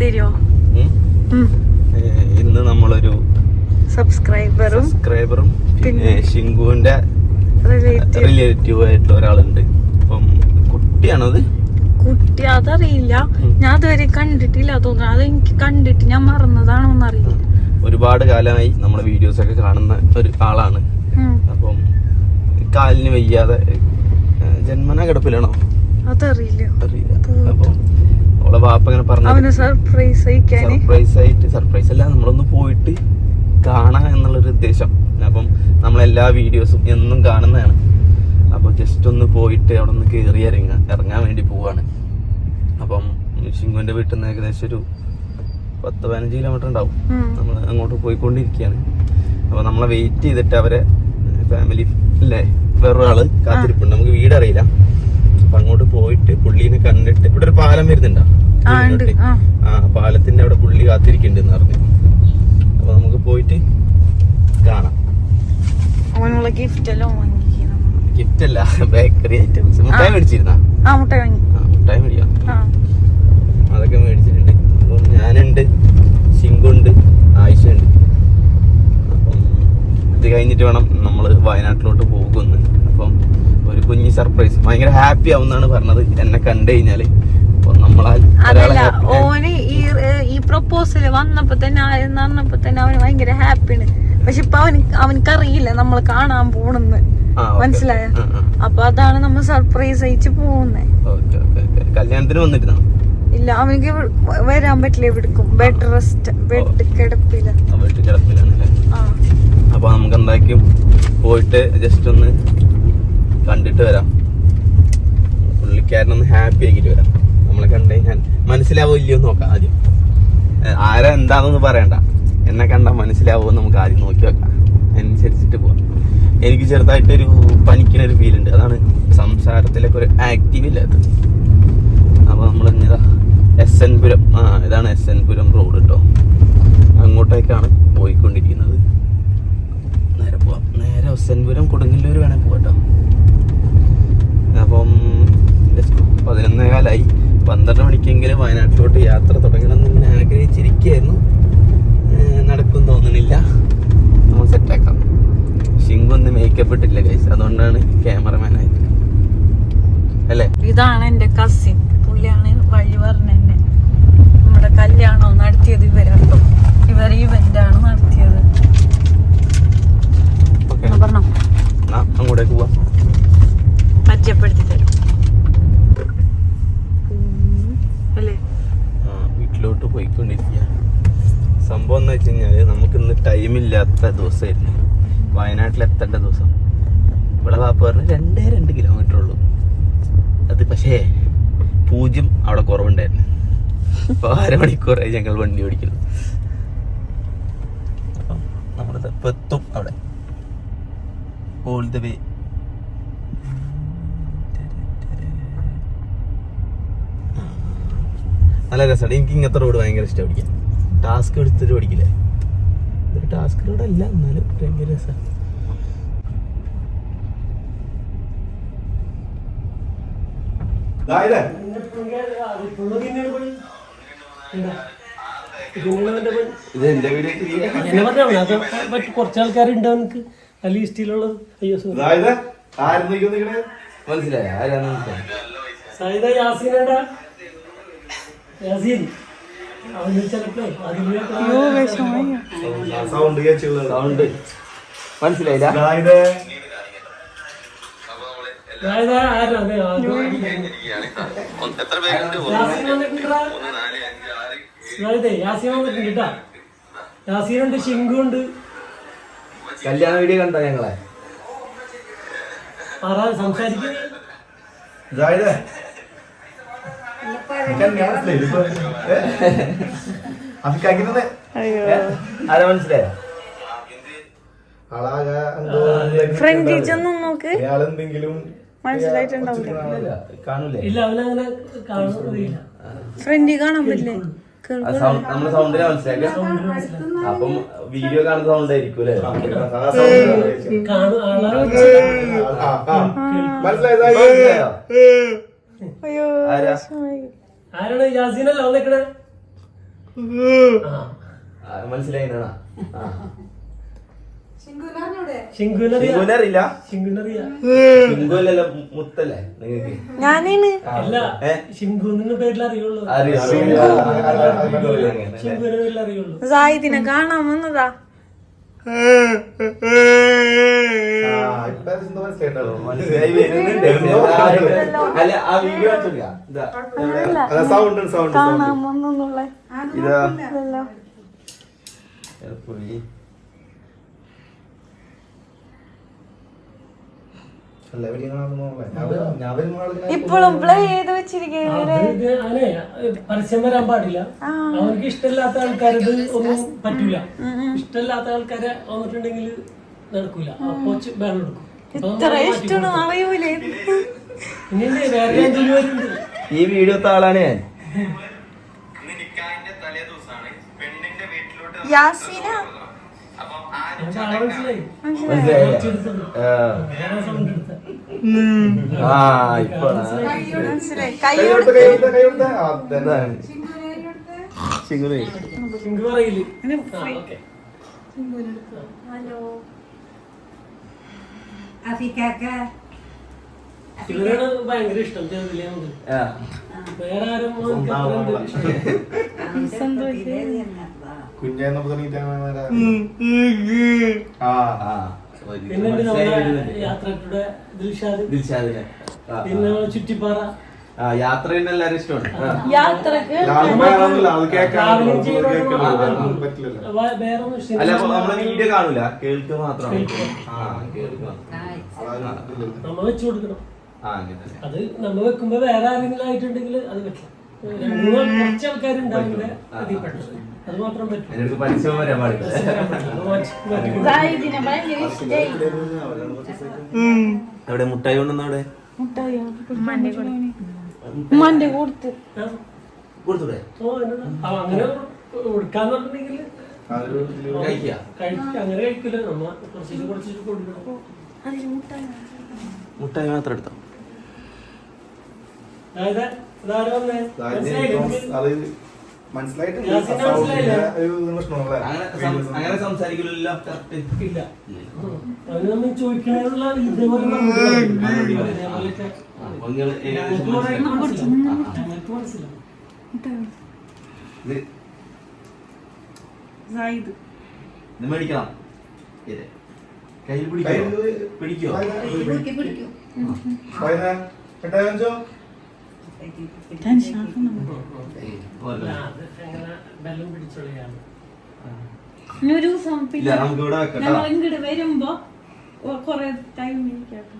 തരുമോ? ഇന്ന് നമ്മളൊരു സബ്സ്ക്രൈബറും പിന്നെ ഷിങ്കുവിന്റെ റിലേറ്റീവ് ആയിട്ട് ഒരാളുണ്ട്. അപ്പം കുട്ടിയാണത്. കുട്ടി അതറിയില്ല, ഞാൻ അതുവരെ കണ്ടിട്ടില്ല തോന്നുന്നു. അത് എനിക്ക് കണ്ടിട്ട് ഞാൻ മറന്നതാണോന്ന് അറിയില്ല. ഒരുപാട് കാലമായി നമ്മുടെ വീഡിയോസ് ഒക്കെ കാണുന്ന ഒരു ആളാണ്. അപ്പം കാലിന് വയ്യാതെ ജന്മന കിടപ്പിലാണോ അതറിയില്ല. അപ്പം അവളെ ബാപ്പ ഇങ്ങനെ പറഞ്ഞു സർപ്രൈസ് അല്ല, നമ്മളൊന്ന് പോയിട്ട് കാണാം എന്നുള്ളൊരു ഉദ്ദേശം. അപ്പം നമ്മളെല്ലാ വീഡിയോസും എന്നും കാണുന്നതാണ്. അപ്പൊ ജസ്റ്റ് ഒന്ന് പോയിട്ട് അവിടെ നിന്ന് കയറി ഇറങ്ങാൻ വേണ്ടി പോവാണ്. അപ്പം ഷിങ്കുവിന്റെ വീട്ടിൽ നിന്ന് ഏകദേശം ഒരു 10-15 കിലോമീറ്റർ ഉണ്ടാവും. നമ്മൾ അങ്ങോട്ട് പോയിക്കൊണ്ടിരിക്കുകയാണ്. അപ്പൊ നമ്മളെ വെയിറ്റ് ചെയ്തിട്ട് അവരെ ഫാമിലി അല്ലേ വേറൊരാള് കാത്തിരിപ്പുണ്ട്. നമുക്ക് വീടറിയില്ല. അപ്പൊ അങ്ങോട്ട് പോയിട്ട് പുള്ളീനെ കണ്ടിട്ട് ഇവിടെ ഒരു പാലം വരുന്നുണ്ടോ? പാലത്തിന്റെ അവിടെ പുള്ളി കാത്തിരിക്കുന്നുണ്ടെന്ന് പറഞ്ഞു. അപ്പൊ നമുക്ക് പോയിട്ട് കാണാം. ഗിഫ്റ്റ് അല്ല, ബേക്കറി ഐറ്റംസ്. മുട്ടായി മേടിച്ചിരുന്നാ? മുട്ടായി മേടിക്കാം. അതൊക്കെ മേടിച്ചിട്ടുണ്ട്. അപ്പം ഞാനുണ്ട്, ഷിങ്കുണ്ട്, ആയിഷുണ്ട്. അപ്പം ഇത് കഴിഞ്ഞിട്ട് വേണം നമ്മള് വയനാട്ടിലോട്ട് പോകുന്നത്. അപ്പം ഒരു കുഞ്ഞി സർപ്രൈസ്. ഭയങ്കര ഹാപ്പി ആവുന്നാണ് പറഞ്ഞത് എന്നെ കണ്ടു കഴിഞ്ഞാല്. അതല്ല, ഓന് ഈ പ്രൊപ്പോസൽ വന്നപ്പോ തന്നെ അവന് ഭയങ്കര ഹാപ്പിയാണ്. പക്ഷെ ഇപ്പൊ അവനക്കറിയില്ല നമ്മൾ കാണാൻ പോണെന്ന്, മനസ്സിലായ? അപ്പൊ അതാണ് നമ്മൾ സർപ്രൈസ് അയച്ചു പോകുന്നേ. കല്യാണത്തിന് വന്നിരുന്നോ? ഇല്ല, അവനിക്ക് വരാൻ പറ്റില്ല. എവിടേക്കും ബെഡ് റെസ്റ്റ്, ബെഡ് കിടപ്പില്ല. അപ്പൊ നമുക്ക് എന്തായാലും പോയിട്ട് ജസ്റ്റ് ഒന്ന് കണ്ടിട്ട് വരാം. പുള്ളിക്കാരനൊന്ന് ഹാപ്പി ആക്കിട്ട് വരാം. നമ്മളെ കണ്ടു കഴിഞ്ഞാൽ മനസ്സിലാവോ ഇല്ലയോ നോക്കാം ആദ്യം. ആരാ എന്താണെന്ന് പറയണ്ട, എന്നെ കണ്ടാൽ മനസ്സിലാവോ നമുക്ക് ആദ്യം നോക്കി വെക്കാം. അതിനനുസരിച്ചിട്ട് പോവാം. എനിക്ക് ചെറുതായിട്ടൊരു പനിക്കണൊരു ഫീൽ ഉണ്ട്. അതാണ് സംസാരത്തിലൊക്കെ ഒരു ആക്റ്റീവ് ഇല്ലാത്തത്. അപ്പൊ നമ്മൾ ഇതാ SN പുരം, ഇതാണ് SN പുരം റോഡ് കേട്ടോ. അങ്ങോട്ടേക്കാണ് പോയിക്കൊണ്ടിരിക്കുന്നത്. നേരെ പോവാം. നേരെ SN പുരം കൊടുങ്ങല്ലൂർ വേണേൽ പോവാട്ടോ. അപ്പം 11:15 12 മണിക്കെങ്കിലും വയനാട്ടിലോട്ട് യാത്ര തുടങ്ങണം എന്ന് ആഗ്രഹിച്ചിരിക്കുകയായിരുന്നു. നടക്കും തോന്നണില്ല. നമ്മൾ സെറ്റാക്കാം. ഷിങ്കൊന്ന് മേക്കപ്പ് ഇട്ടില്ല ഗൈസ്, അതുകൊണ്ടാണ് ക്യാമറമാൻ ആയത് അല്ലേ? ഇതാണ് എന്റെ കസിൻ. പുള്ളിയാണ് വഴി പറഞ്ഞെന്നെ. നമ്മുടെ കല്യാണം നടത്തിയത് ഇവരാട്ടോ. ഇവർ ഇവന്റാണ് നടത്തിയത്. പറഞ്ഞോ, അങ്ങോട്ടേക്ക് പോവാം. പരിചയപ്പെടുത്തി തരും അല്ലേ? വീട്ടിലോട്ട് പോയിക്കൊണ്ടിരിക്കുക. സംഭവം എന്ന് വെച്ച് കഴിഞ്ഞാല് നമുക്കിന്ന് ടൈമില്ലാത്ത ദിവസമായിരുന്നു. വയനാട്ടിലെത്തേണ്ട ദിവസം. ഇവിടെ വാപ്പ പറഞ്ഞ് 2 കിലോമീറ്റർ ഉള്ളൂ. അത് പക്ഷേ 0 അവിടെ കുറവുണ്ടായിരുന്നു. അപ്പൊ 1/2 മണിക്കൂറായി ഞങ്ങൾ വണ്ടി ഓടിക്കുന്നു. അപ്പം നമ്മളിത് ഇപ്പൊ എത്തും അവിടെ. All the way. നല്ല രസമാണ്. എനിക്ക് ഇങ്ങനത്തെ റോഡ് ഭയങ്കര ഇഷ്ടം. ഓടിക്കാൻ ടാസ്ക് എടുത്തിട്ട് ഓടിക്കില്ലേ? ഇതൊരു ടാസ്ക് റോഡല്ല, എന്നാലും ഭയങ്കര രസമാണ്. ഇത് എന്റെ വീഡിയോ കുറച്ച് ആൾക്കാരുണ്ട് അവനക്ക് ആ ലിസ്റ്റിലുള്ളത്. അയ്യോ മനസ്സിലായ ആരാന്ന്? സായിദ യാസീനടാ, യാസീൻ. അവന് ചിലപ്പോ സൗണ്ട് മനസ്സിലായില്ല. യാസീനുണ്ട്, ഷിങ്കുണ്ട്. കല്യാണ വീഡിയോ കണ്ടോ ഞങ്ങളെ? സംസാരിക്കും. ആരാ മനസ്സിലായോ? ഫ്രണ്ടിച്ചൊന്നും നോക്ക്, മനസ്സിലായിട്ടുണ്ടാവില്ല. കാണൂലേ? ഇല്ല, അവനങ്ങനെ കാണുന്നില്ല. ഫ്രണ്ടി കാണാൻ പറ്റില്ലേ? നമ്മള് സൗണ്ടിനെ മനസ്സിലാക്കുക. അപ്പം വീഡിയോ കാണുന്ന സൗണ്ട് ആയിരിക്കും അല്ലേ? അയ്യോ, ആരാണ്? യാസീനല്ല വന്നേക്കണേ. മനസ്സിലായിനാ? ശിങ്കുനറിയാ ശിങ്കുനറിയില്ല. ശിങ്കുലല്ല, മുത്തല്ലേ നിങ്ങൾക്ക്? ഞാനാണ് അല്ല, ശിങ്കു എന്ന പേരിൽ അറിയുള്ളൂ. ശിങ്കുവിന്റെ പേരിൽ അറിയുള്ളൂ. സായിദിനെ കാണാൻ വന്നതാ. മനസ്സിലായി വരുന്നുണ്ട്. അല്ല, ആ വീഡിയോ സൗണ്ട് സൗണ്ട് കാണാൻ വന്നുള്ള ഇതാ ഇതല്ലോ. പുള്ളി ഇപ്പോഴും പ്ലേ ചെയ്ത് വെച്ചിരിക്കുന്നേ. അവനെ പരസ്യം വരാൻ പാടില്ല. അവർക്ക് ഇഷ്ടമില്ലാത്ത ആൾക്കാരത് ഒന്നും പറ്റൂല. ഇഷ്ടമില്ലാത്ത ആൾക്കാരെ വന്നിട്ടുണ്ടെങ്കിൽ നടക്കൂല. അപ്പൊ ബേൺ എടുക്കും. ഇത്ര ഇഷ്ടമാണ് അറിയൂലേ? ഇനി വേറെ എന്തെങ്കിലും വരുന്നുണ്ട്. ഈ വീഡിയോത്തെ ആളാണ് ഞാൻ. യാസീന മനസ്സിലായി. മനസ്സിലായി. കൈ ശിങ്കു പറയില്ല. ഹലോ. ഇവരാണ് ഭയങ്കര ഇഷ്ടം ചെറുതിലേ മുതൽ. വേറെ ആരും പിന്നെ യാത്രയുടെ ദിൽഷാദ്, പിന്നെ ചുറ്റിപ്പാറ. യാത്രയും എല്ലാരും ഇഷ്ടമാണ്. യാത്രക്ക് വേറെ ഒന്നും ഇഷ്ടം. അല്ല, നമ്മളെ വീഡിയോ കാണൂല, കേൾക്കുക മാത്രമാണ്. നമ്മ വെച്ചു കൊടുക്കണം. അത് നമ്മ വെക്കുമ്പോ വേറെ ആരെങ്കിലും ആയിട്ടുണ്ടെങ്കിൽ അത് വെക്കാം. കുറച്ച് ആൾക്കാരുണ്ടാവില്ല അതിൽപ്പെട്ടത്. അത് മാത്രം പറ്റും. പരിശ്രമം വരാൻ പാടില്ല. എവിടെ മുട്ടായി കൊണ്ടുവന്ന? അവിടെ ഉമ്മാന്റെ കൊടുത്ത് കൊടുത്തൂടെ? അങ്ങനെ കൊടുക്കാന്ന് പറഞ്ഞിട്ടുണ്ടെങ്കിൽ അങ്ങനെ കഴിക്കില്ല. നമ്മ കുറച്ചിട്ട് കൊടുക്കണം. മുട്ടായി മാത്രം എടുത്തോ? അങ്ങനെ സംസാരിക്കില്ല. ചോദിക്കണേന്നുള്ള ഇതേപോലെ ഇത് മേടിക്കണം. കയ്യിൽ പിടിക്കോ? ഒരു ദിവസം പിന്നെ ഞങ്ങൾ ഇങ്ങോട്ട് വരുമ്പോ കൊറേ ടൈം ഇരിക്കട്ടെ.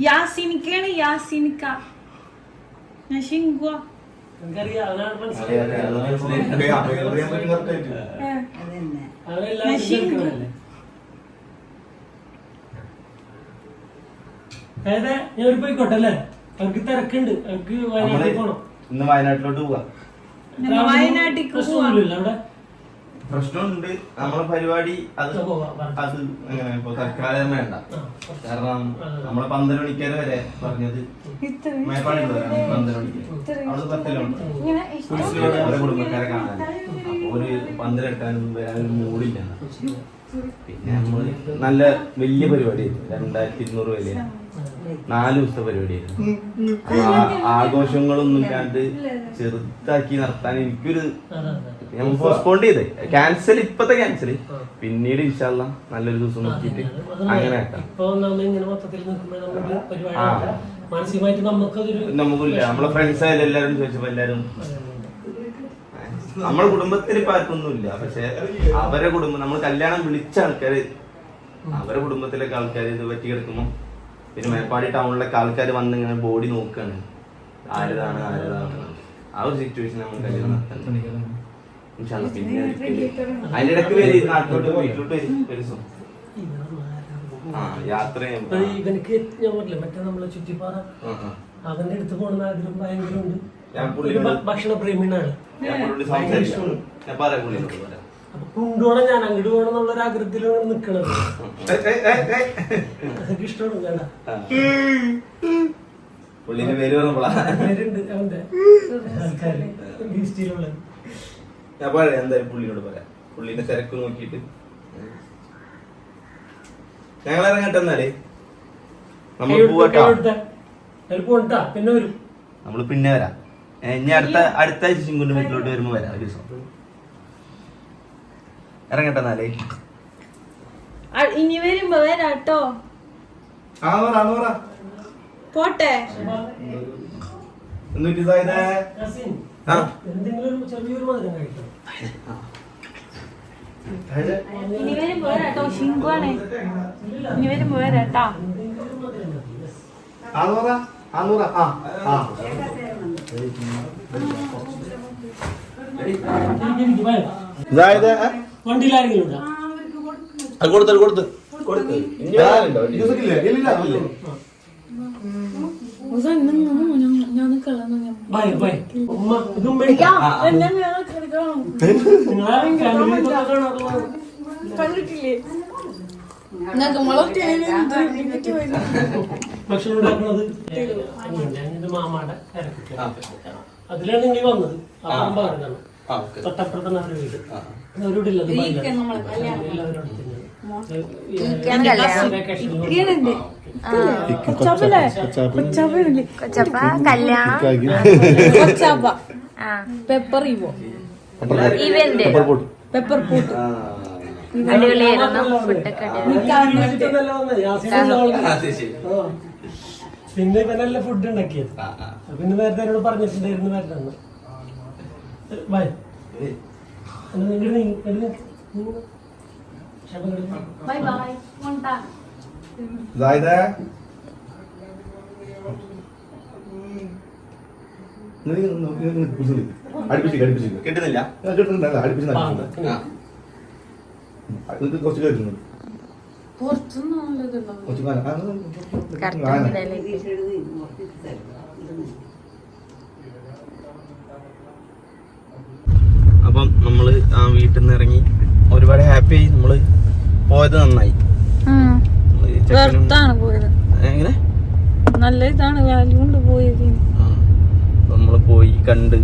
യാസിനിക്കാണ്. യാസിനിക്ക. ഞാൻ ശിങ്കുവാ. ഞാൻ പോയിക്കോട്ടെ അല്ലേ? അവർക്ക് തിരക്കുണ്ട്. അവർക്ക് വയനാട്ടിൽ പോണം. ഇന്ന് വയനാട്ടിലോട്ട് പോവാ. വയനാട്ടിലേക്ക് അവിടെ പ്രശ്നമുണ്ട്. നമ്മളെ പരിപാടി അത് അങ്ങനെ ഇപ്പൊ തൽക്കാലം വേണ്ട. കാരണം നമ്മളെ 12 മണിക്കാര് വരെ പറഞ്ഞത് മേപ്പാടി 12 മണിക്ക് അവിടെ 10 ഓരോ കുടുംബക്കാരെ കാണാൻ. അപ്പൊ ഒരു 12 എടുക്കാനും വരാനൊരു മൂടില്ല. പിന്നെ നമ്മള് നല്ല വലിയ പരിപാടിയായിരുന്നു. 2200 വലിയ 4 ദിവസത്തെ പരിപാടിയായിരുന്നു. ആഘോഷങ്ങളൊന്നും ഇല്ലാണ്ട് ചെറുതാക്കി നടത്താൻ എനിക്കൊരു ഞാൻ പോസ്റ്റ്പോണ്ട് ചെയ്തേ. ക്യാൻസൽ, ഇപ്പത്തെ ക്യാൻസൽ. പിന്നീട് ഇൻഷാല്ല നല്ലൊരു ദിവസം നോക്കിയിട്ട് അങ്ങനെ ആക്കാം. നമുക്കില്ല. നമ്മളെ ഫ്രണ്ട്സ് ആയാലും എല്ലാവരും ചോദിച്ചപ്പോ എല്ലാരും നമ്മളെ കുടുംബത്തിൽ ഇപ്പൊ ആർക്കൊന്നുമില്ല. പക്ഷെ അവരെ കുടുംബം, നമ്മൾ കല്യാണം വിളിച്ച ആൾക്കാര്, അവരെ കുടുംബത്തിലൊക്കെ ആൾക്കാർ ഇത് പറ്റി കിടക്കുമ്പോ പിന്നെ മേപ്പാടി ടൗണിലൊക്കെ ആൾക്കാർ വന്ന് ഇങ്ങനെ ബോഡി നോക്കുകയാണ്, ആരതാണ്. ആ ഒരു സിറ്റുവേഷൻ നമ്മൾ കല്യാണം നടത്താൻ. പിന്നെ അതിന്റെ ഇടയ്ക്ക് വരും, നാട്ടിലോട്ട് വീട്ടിലോട്ട് വരും ഒരു ദിവസം. യാത്ര ഇവനക്ക് ഞാൻ പറഞ്ഞില്ല മറ്റേ നമ്മളെ ചുറ്റിപ്പാറ അവന്റെ അടുത്ത് പോകണമെന്ന് ആഗ്രഹം ഭയങ്കര ഉണ്ട്. ഭക്ഷണ പ്രേമിയാണ്. ഞാൻ കൊണ്ടുപോകണം, ഞാൻ അങ്ങോട്ട് പോകണം എന്നുള്ളൊരു ആഗ്രഹത്തിലാണ് നിക്കണത്. അതൊക്കെ ഇഷ്ടമാണ്. വേണ്ട പുള്ളിന്റെ പേര് പറഞ്ഞപ്പോളാ പേരുണ്ട് അവന്റെ ആൾക്കാര് ഈസ്റ്റിലുള്ള. ഞാൻ പറയാം, എന്തായാലും പുള്ളിനോട് പറയാം. പുള്ളിന്റെ തിരക്ക് നോക്കിയിട്ട് ഞങ്ങൾ ഇറങ്ങട്ടെ എന്നാലേ. നമ്മൾ പോവാട്ടോ. പോണ്ടാ, പിന്നെ വരും. നമ്മള് പിന്നെ വരാം. ഇനി അടുത്ത ആഴ്ച ശിങ്കുന്റെ വീട്ടിലോട്ട് വരുമ്പോ വരാം ഒരു ദിവസം. ഇറങ്ങട്ടെ എന്നാലേ. ഇനി വരുമ്പോ വരാട്ടോ. പോട്ടെ. എന്തെങ്കിലും ചെറിയൊരു മധുരം കഴിക്കണം. ഇനി വരുമ്പോ വരാട്ടോ. ശിങ്കുവാണേ. ഇനി വരുമ്പോ വരാട്ടാ. വണ്ടിയിലാരെങ്കിലും ഉണ്ടോ? ഭക്ഷണം ഉണ്ടാക്കുന്നത് മാമാടെ അതിലാണ് നിങ്ങൾ വന്നത്. അപ്പം പറഞ്ഞതാണ് തൊട്ടപ്പുറത്താണ് അവരുടെ വീട്. അവരോടില്ല പെപ്പർ പൂട്ട് പിന്നെ ഇവനല്ല ഫുഡ് ഉണ്ടാക്കിയത്. പിന്നെ നേരത്തെ എന്നോട് പറഞ്ഞിട്ടുണ്ടായിരുന്നു വരണമെന്ന്. ബൈ. കിട്ടുന്നില്ല. കുറച്ച് കേൾക്കുന്നുണ്ട്. അപ്പം നമ്മള് ആ വീട്ടിൽ നിന്ന് ഇറങ്ങി ഒരുപാട് ഹാപ്പി ആയി. നമ്മള് പോയത് നന്നായി. പോയത് എങ്ങനെ നല്ല ഇതാണ് വാല്യൂണ്ട് പോയത്. നമ്മള് പോയി കണ്ട്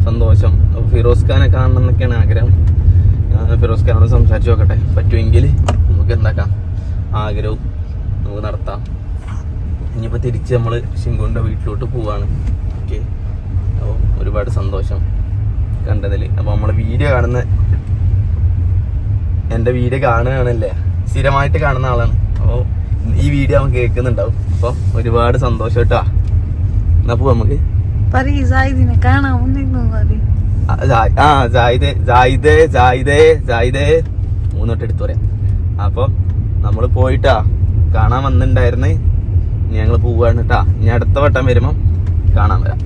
സന്തോഷം. ഫിറോസ് ഖാനെ കാണണം എന്നൊക്കെയാണ് ആഗ്രഹം. ഫിറോസ് ഖാനോട് സംസാരിച്ചു നോക്കട്ടെ. പറ്റുമെങ്കിൽ നമുക്ക് എന്താക്കാം, ആഗ്രഹവും നമുക്ക് നടത്താം. ഇനിയിപ്പോ തിരിച്ച് നമ്മള് ശിങ്കുവിന്റെ വീട്ടിലോട്ട് പോവാണ്. ഓക്കെ, അപ്പോൾ ഒരുപാട് സന്തോഷം കണ്ടതിൽ. അപ്പൊ നമ്മളെ വീഡിയോ കാണുന്ന, എന്റെ വീഡിയോ കാണുകയാണല്ലേ, സ്ഥിരമായിട്ട് കാണുന്ന ആളാണ്. അപ്പോൾ ഈ വീഡിയോ അവൻ കേൾക്കുന്നുണ്ടാവും. അപ്പൊ ഒരുപാട് സന്തോഷം കേട്ടോ. എന്നാ പോവാ നമുക്ക്. കാണാൻ മൂന്നോട്ട് എടുത്തു പറയാം. അപ്പൊ നമ്മള് പോയിട്ടാ കാണാൻ വന്നിണ്ടായിരുന്നേ. ഞങ്ങള് പോവാണ് കേട്ടാ. ഇനി അടുത്ത വട്ടം വരുമ്പോ കാണാൻ വരാം.